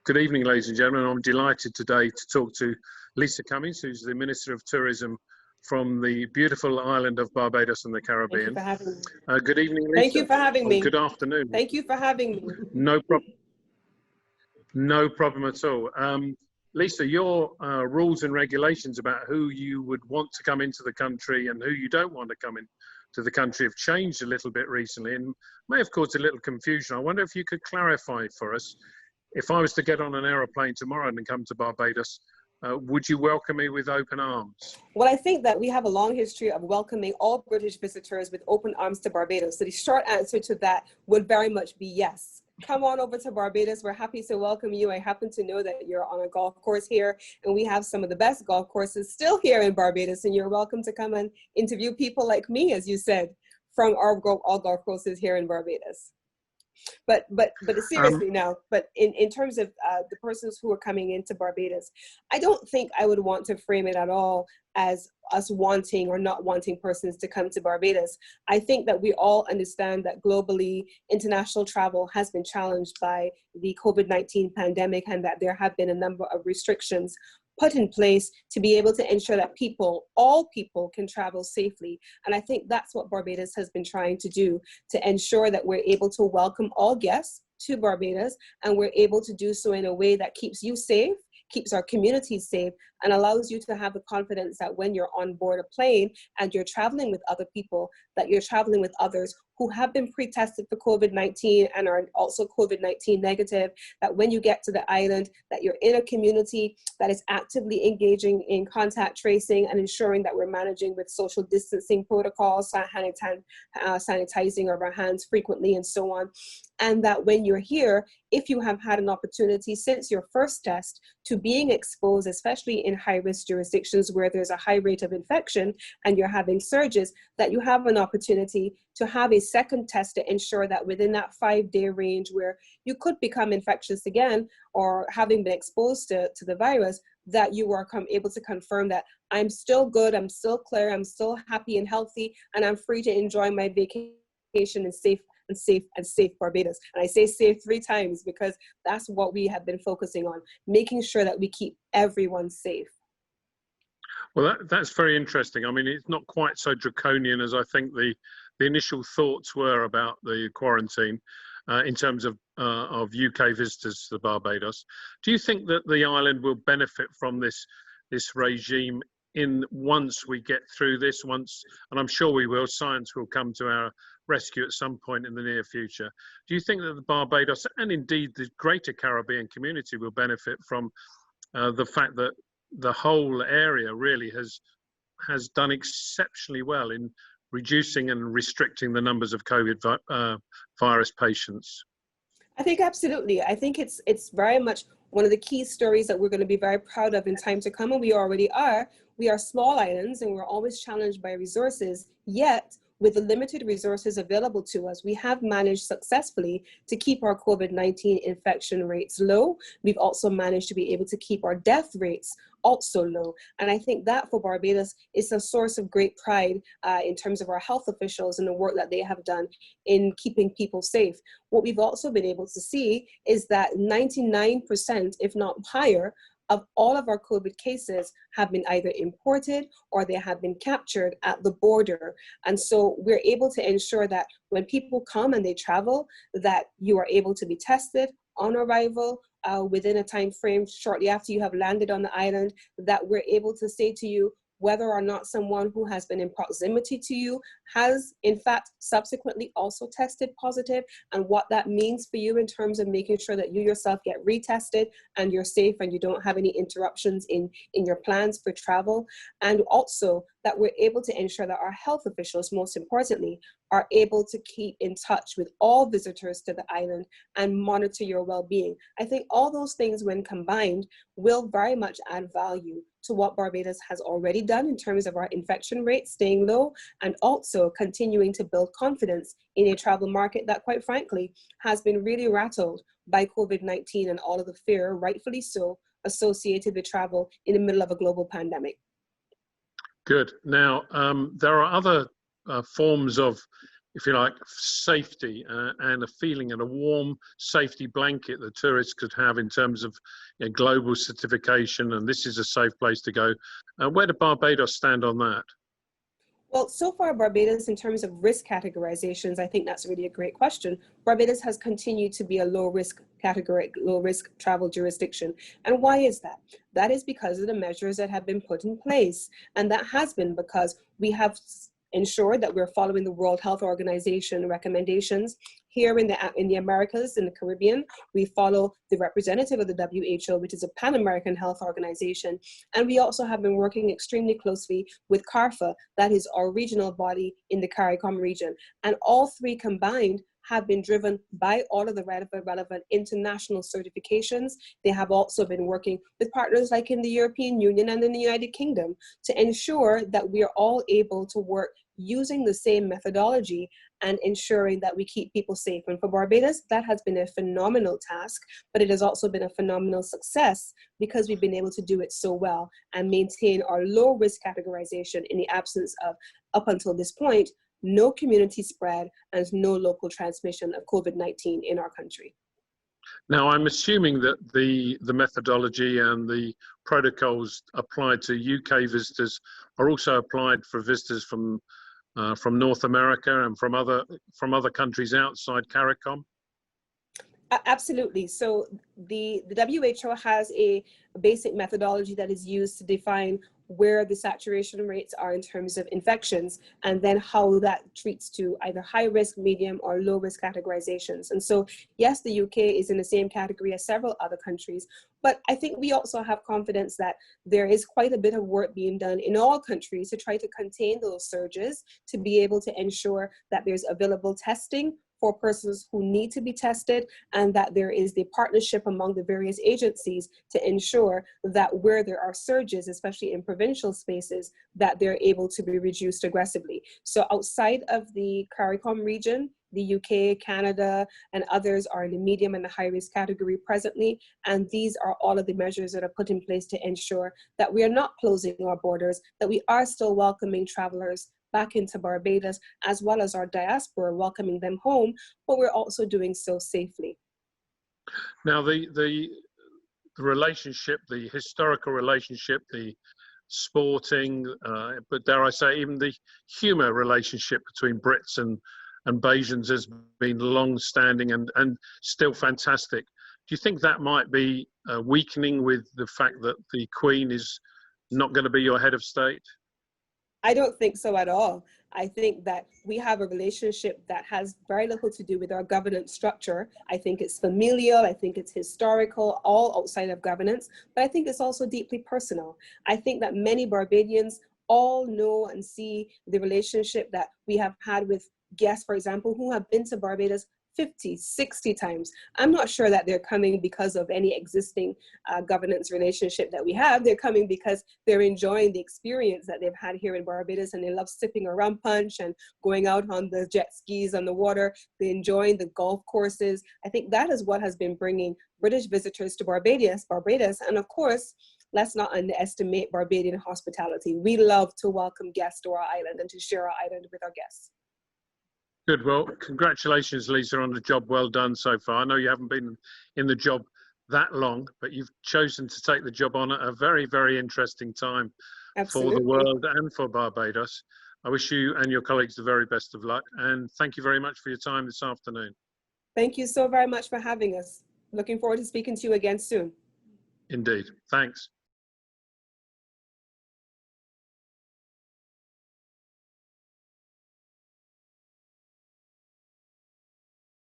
Good evening, ladies and gentlemen. I'm delighted today to talk to Lisa Cummings, who's the Minister of Tourism from the beautiful island of Barbados in the Caribbean. Thank you for having me. Good evening, Lisa. Thank you for having me. Good afternoon. Thank you for having me. No problem. No problem at all. Lisa, your rules and regulations about who you would want to come into the country and who you don't want to come into the country have changed a little bit recently and may have caused a little confusion. I wonder if you could clarify for us. If I was to get on an aeroplane tomorrow and come to Barbados, would you welcome me with open arms? Well, I think that we have a long history of welcoming all British visitors with open arms to Barbados. So the short answer to that would very much be yes. Come on over to Barbados. We're happy to welcome you. I happen to know that you're on a golf course here, and we have some of the best golf courses still here in Barbados, and you're welcome to come and interview people like me, as you said, from all golf courses here in Barbados. But seriously now, but in terms of the persons who are coming into Barbados, I don't think I would want to frame it at all as us wanting or not wanting persons to come to Barbados. I think that we all understand that globally, international travel has been challenged by the COVID-19 pandemic and that there have been a number of restrictions put in place to be able to ensure that all people can travel safely. And I think that's what Barbados has been trying to do, to ensure that we're able to welcome all guests to Barbados, and we're able to do so in a way that keeps you safe, keeps our communities safe, and allows you to have the confidence that when you're on board a plane and you're traveling with other people, that you're traveling with others who have been pre-tested for COVID-19 and are also COVID-19 negative, that when you get to the island, that you're in a community that is actively engaging in contact tracing and ensuring that we're managing with social distancing protocols, sanitizing of our hands frequently and so on. And that when you're here, if you have had an opportunity since your first test to being exposed, especially in high-risk jurisdictions where there's a high rate of infection and you're having surges, that you have an opportunity to have a second test to ensure that within that 5-day range where you could become infectious again or having been exposed to the virus, that you are able to confirm that I'm still good, I'm still clear, I'm still happy and healthy, and I'm free to enjoy my vacation in safe Barbados. And I say safe 3 times because that's what we have been focusing on, making sure that we keep everyone safe. Well, that's very interesting. I mean, it's not quite so draconian as I think the initial thoughts were about the quarantine in terms of UK visitors to Barbados. Do you think that the island will benefit from this regime once we get through this, and I'm sure we will, science will come to our rescue at some point in the near future. Do you think that the Barbados and indeed the greater Caribbean community will benefit from the fact that the whole area really has done exceptionally well in reducing and restricting the numbers of COVID virus patients? I think absolutely. I think it's very much one of the key stories that we're going to be very proud of in time to come, and we already are. We are small islands and we're always challenged by resources, yet with the limited resources available to us, we have managed successfully to keep our COVID-19 infection rates low. We've also managed to be able to keep our death rates also low. And I think that for Barbados is a source of great pride in terms of our health officials and the work that they have done in keeping people safe. What we've also been able to see is that 99%, if not higher, of all of our COVID cases have been either imported or they have been captured at the border. And so we're able to ensure that when people come and they travel, that you are able to be tested on arrival within a time frame shortly after you have landed on the island, that we're able to say to you whether or not someone who has been in proximity to you has in fact subsequently also tested positive, and what that means for you in terms of making sure that you yourself get retested and you're safe and you don't have any interruptions in your plans for travel. And also that we're able to ensure that our health officials, most importantly, are able to keep in touch with all visitors to the island and monitor your well-being. I think all those things when combined will very much add value to what Barbados has already done in terms of our infection rates staying low, and also continuing to build confidence in a travel market that, quite frankly, has been really rattled by COVID-19 and all of the fear, rightfully so, associated with travel in the middle of a global pandemic. Good. Now, there are other forms of if you like, safety and a feeling and a warm safety blanket that tourists could have in terms of global certification, and this is a safe place to go. Where do Barbados stand on that? Well, so far, Barbados, in terms of risk categorizations, I think that's really a great question. Barbados has continued to be a low risk category, low risk travel jurisdiction. And why is that? That is because of the measures that have been put in place. And that has been because we have ensured that we're following the World Health Organization recommendations. Here in the Americas, in the Caribbean, we follow the representative of the WHO, which is a Pan-American health organization. And we also have been working extremely closely with CARPHA, that is our regional body in the CARICOM region. And all three combined have been driven by all of the relevant international certifications. They have also been working with partners like in the European Union and in the United Kingdom to ensure that we are all able to work using the same methodology and ensuring that we keep people safe. And for Barbados, that has been a phenomenal task, but it has also been a phenomenal success because we've been able to do it so well and maintain our low risk categorization in the absence of, up until this point, no community spread and no local transmission of COVID-19 in our country. Now, I'm assuming that the methodology and the protocols applied to UK visitors are also applied for visitors from North America and from other countries outside CARICOM. Absolutely. So the WHO has a basic methodology that is used to define where the saturation rates are in terms of infections, and then how that treats to either high risk, medium, or low risk categorizations. And so, yes, the UK is in the same category as several other countries, but I think we also have confidence that there is quite a bit of work being done in all countries to try to contain those surges, to be able to ensure that there's available testing for persons who need to be tested, and that there is the partnership among the various agencies to ensure that where there are surges, especially in provincial spaces, that they're able to be reduced aggressively. So outside of the CARICOM region, the UK, Canada, and others are in the medium and the high risk category presently. And these are all of the measures that are put in place to ensure that we are not closing our borders, that we are still welcoming travelers back into Barbados, as well as our diaspora, welcoming them home, but we're also doing so safely. Now, the relationship, the historical relationship, the sporting, but dare I say, even the humour relationship between Brits and Bajans has been long-standing and still fantastic. Do you think that might be weakening with the fact that the Queen is not going to be your head of state? I don't think so at all. I think that we have a relationship that has very little to do with our governance structure. I think it's familial, I think it's historical, all outside of governance, but I think it's also deeply personal. I think that many Barbadians all know and see the relationship that we have had with guests, for example, who have been to Barbados 50, 60 times. I'm not sure that they're coming because of any existing governance relationship that we have. They're coming because they're enjoying the experience that they've had here in Barbados, and they love sipping a rum punch and going out on the jet skis on the water. They're enjoying the golf courses. I think that is what has been bringing British visitors to Barbados. And of course, let's not underestimate Barbadian hospitality. We love to welcome guests to our island and to share our island with our guests. Good. Well, congratulations, Lisa, on the job well done so far. I know you haven't been in the job that long, but you've chosen to take the job on at a very, very interesting time. Absolutely. For the world and for Barbados. I wish you and your colleagues the very best of luck, and thank you very much for your time this afternoon. Thank you so very much for having us. Looking forward to speaking to you again soon. Indeed. Thanks.